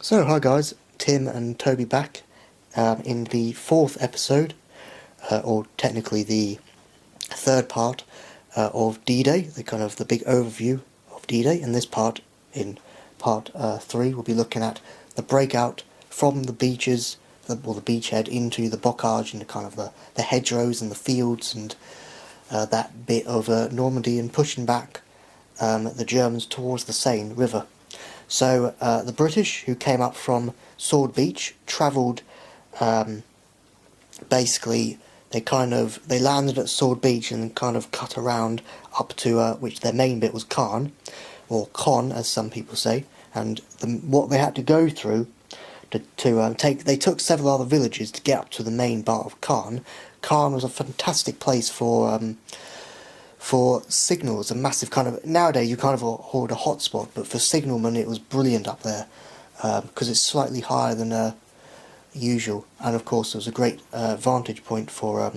So, hi guys, Tim and Toby back in the fourth episode, or technically the third part of D-Day, the big overview of D-Day. And this part, in part 3, we'll be looking at the breakout from the beaches, the beachhead, into the bocage, into kind of the hedgerows and the fields and that bit of Normandy, and pushing back the Germans towards the Seine River. So the British, who came up from Sword Beach, travelled, basically they landed at Sword Beach and kind of cut around up to which their main bit was Caen, or Con as some people say, and what they had to go through they took several other villages to get up to the main part of Caen. Caen was a fantastic place for signals, a massive nowadays you kind of hold a hotspot, but for signalmen it was brilliant up there, because it's slightly higher than usual, and of course it was a great vantage point for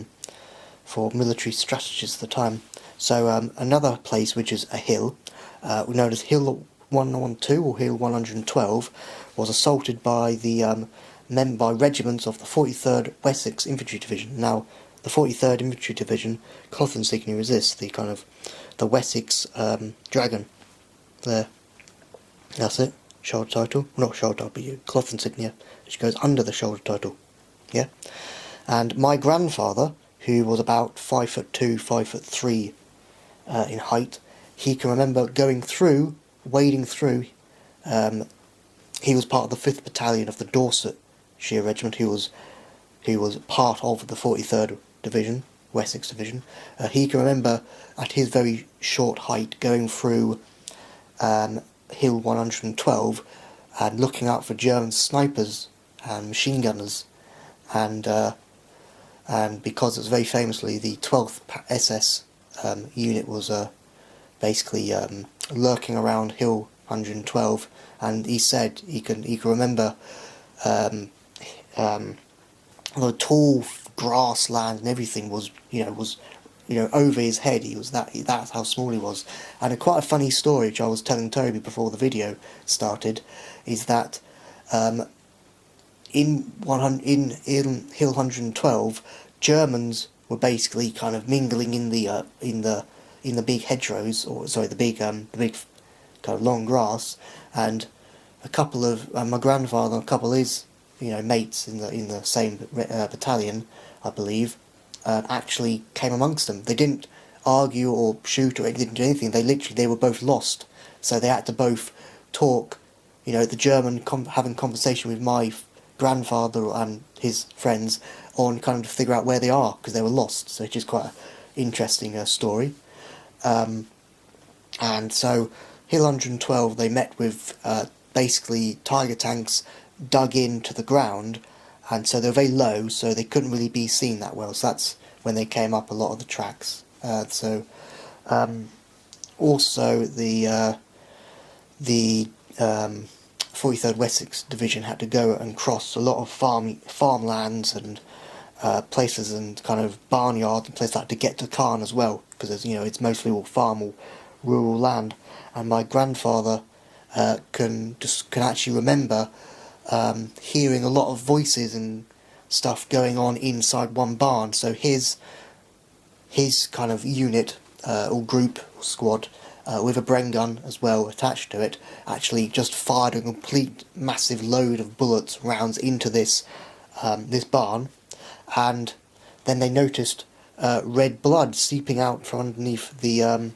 military strategists at the time. So another place, which is a hill, known as Hill 112 or Hill 112, was assaulted by by regiments of the 43rd Wessex Infantry Division. Now, the 43rd Infantry Division cloth insignia is this, the Wessex Dragon. There, that's it. Shoulder title, not shoulder, but cloth insignia, which goes under the shoulder title. Yeah, and my grandfather, who was about 5'2", 5'3" in height, he can remember wading through. He was part of the 5th Battalion of the Dorsetshire Regiment. He was part of the 43rd Division, Wessex Division. He can remember, at his very short height, going through Hill 112 and looking out for German snipers and machine gunners, and because it was very famously the 12th SS unit was basically lurking around Hill 112, and he said he can remember the tall grassland and everything was over his head. That's how small he was. And quite a funny story, which I was telling Toby before the video started, is that in Hill 112, Germans were basically kind of mingling in the big hedgerows, or sorry, the big kind of long grass, and a couple of my grandfather and a couple of his mates in the same battalion, I believe, actually came amongst them. They didn't argue or shoot, or they didn't do anything. They were both lost, so they had to both talk. The German having conversation with my grandfather and his friends on kind of to figure out where they are, because they were lost. So it's just quite an interesting story. And so Hill 112, they met with basically Tiger tanks dug into the ground, and so they were very low, so they couldn't really be seen that well. So that's when they came up a lot of the tracks. Also the 43rd Wessex Division had to go and cross a lot of farmlands and places, and kind of barnyards and places like to get to Caen as well, because it's mostly all farm or rural land. And my grandfather can actually remember hearing a lot of voices and stuff going on inside one barn. So his kind of unit or group or squad with a Bren gun as well attached to it actually just fired a complete massive load of bullets, rounds, into this barn, and then they noticed red blood seeping out from underneath the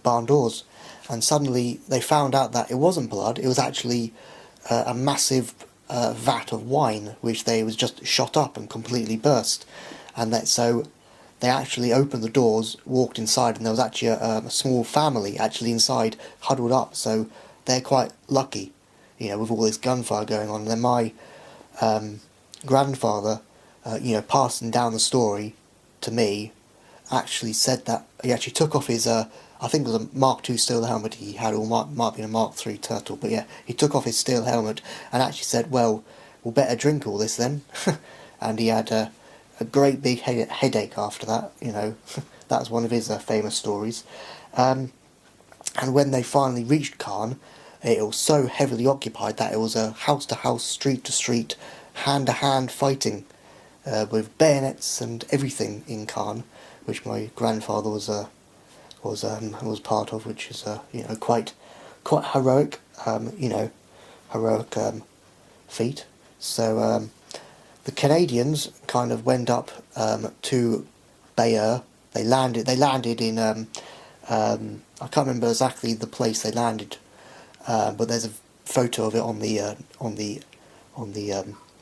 barn doors, and suddenly they found out that it wasn't blood. It was actually a massive vat of wine, which was just shot up and completely burst. And so they actually opened the doors, walked inside, and there was actually a small family actually inside, huddled up. So they're quite lucky, with all this gunfire going on. And then my grandfather, passing down the story to me, actually said that he actually took off his I think it was a Mark II steel helmet he had, or might have been a Mark III Turtle, but yeah, he took off his steel helmet and actually said, well, we'll better drink all this then. And he had a great big headache after that. That's one of his famous stories. And when they finally reached Caen, it was so heavily occupied that it was a house-to-house, street-to-street, hand-to-hand fighting with bayonets and everything in Caen, which my grandfather was part of, which is quite heroic, heroic feat. So the Canadians kind of went up to Bayeux. They landed in I can't remember exactly the place they landed, but there's a photo of it on the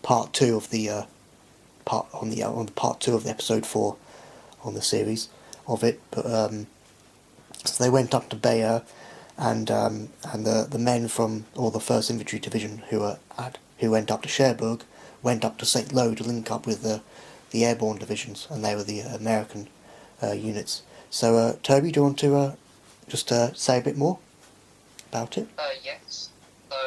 part two of the part two of the episode 4 on the series of it. But so they went up to Bayeux, and the men from the First Infantry Division who went up to Cherbourg went up to St. Lo to link up with the airborne divisions, and they were the American units. So Toby, do you want to just say a bit more about it? Yes. So,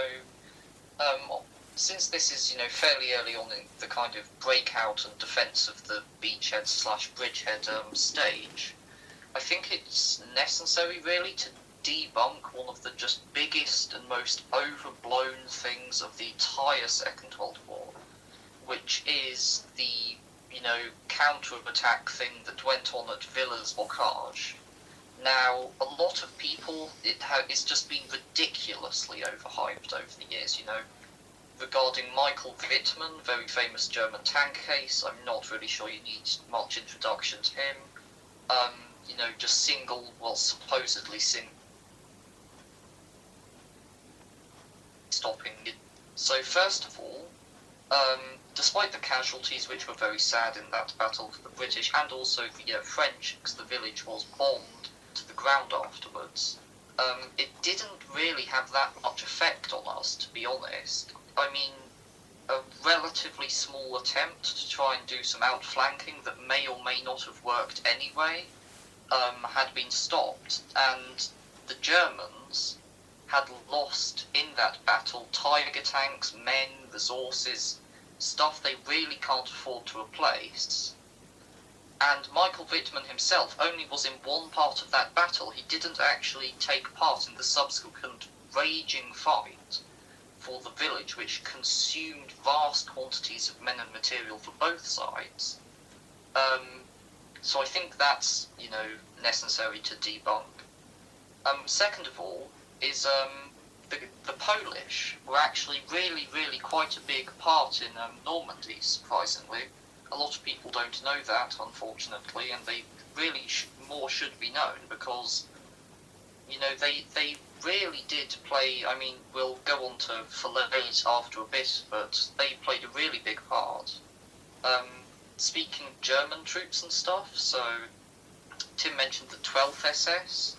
since this is, fairly early on in the kind of breakout and defence of the beachhead/bridgehead stage, I think it's necessary really to debunk one of the just biggest and most overblown things of the entire Second World War, which is the, counter-attack thing that went on at Villers-Bocage. Now, a lot of people, it's just been ridiculously overhyped over the years, regarding Michael Wittmann, very famous German tank case. I'm not really sure you need much introduction to him. Supposedly stopping it. So first of all, despite the casualties, which were very sad in that battle for the British and also the French, because the village was bombed to the ground afterwards, it didn't really have that much effect on us, to be honest. I mean, a relatively small attempt to try and do some outflanking that may or may not have worked anyway had been stopped, and the Germans had lost in that battle Tiger tanks, men, resources, stuff they really can't afford to replace. And Michael Wittmann himself only was in one part of that battle. He didn't actually take part in the subsequent raging fight for the village, which consumed vast quantities of men and material for both sides. So I think that's, necessary to debunk. Second of all, is the Polish were actually really, really quite a big part in Normandy, surprisingly. A lot of people don't know that, unfortunately, and they really more should be known, because, they really did play. I mean, we'll go on to Falaise after a bit, but they played a really big part. Speaking of German troops and stuff, so Tim mentioned the 12th SS.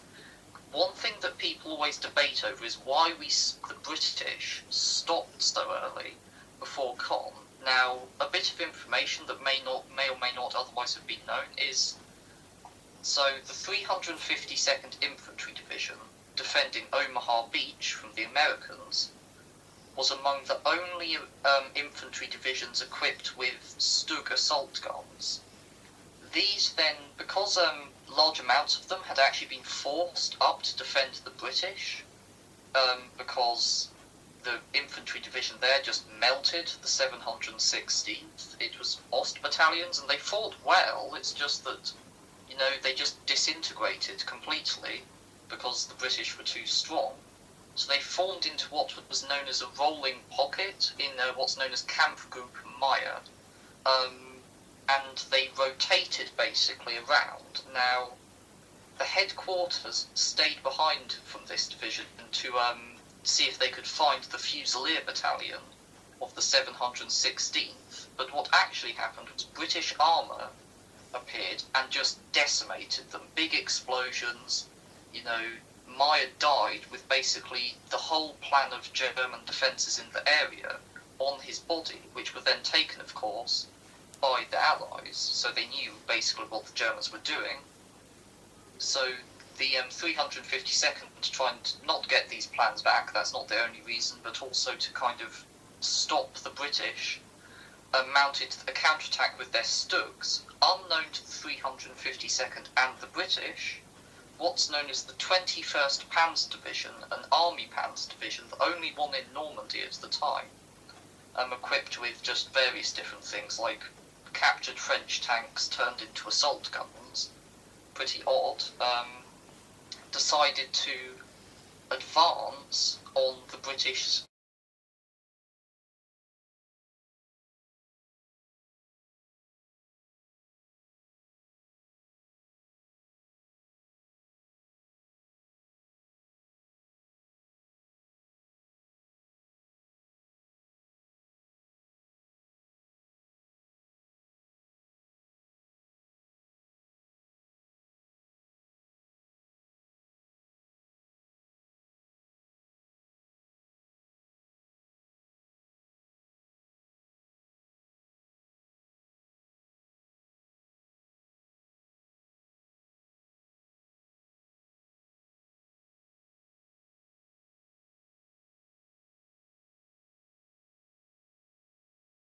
One thing that people always debate over is why the British stopped so early before Caen. Now, a bit of information that may or may not otherwise have been known is, so the 352nd Infantry Division, defending Omaha Beach from the Americans, was among the only infantry divisions equipped with Stug assault guns. These then, because large amounts of them had actually been forced up to defend the British, because the infantry division there just melted the 716th. It was Ost battalions, and they fought well. It's just that, they just disintegrated completely because the British were too strong. So they formed into what was known as a rolling pocket in what's known as Kampfgruppe Meyer. And they rotated basically around. Now, the headquarters stayed behind from this division to see if they could find the Fusilier Battalion of the 716th. But what actually happened was British armour appeared and just decimated them. Big explosions, Meyer died with basically the whole plan of German defences in the area on his body, which were then taken, of course, by the Allies, so they knew basically what the Germans were doing. So the 352nd, to try and not get these plans back, that's not the only reason, but also to kind of stop the British, mounted a counterattack with their Stugs, unknown to the 352nd and the British, what's known as the 21st Panzer Division, an army panzer division, the only one in Normandy at the time, equipped with just various different things like captured French tanks turned into assault guns, pretty odd, decided to advance on the British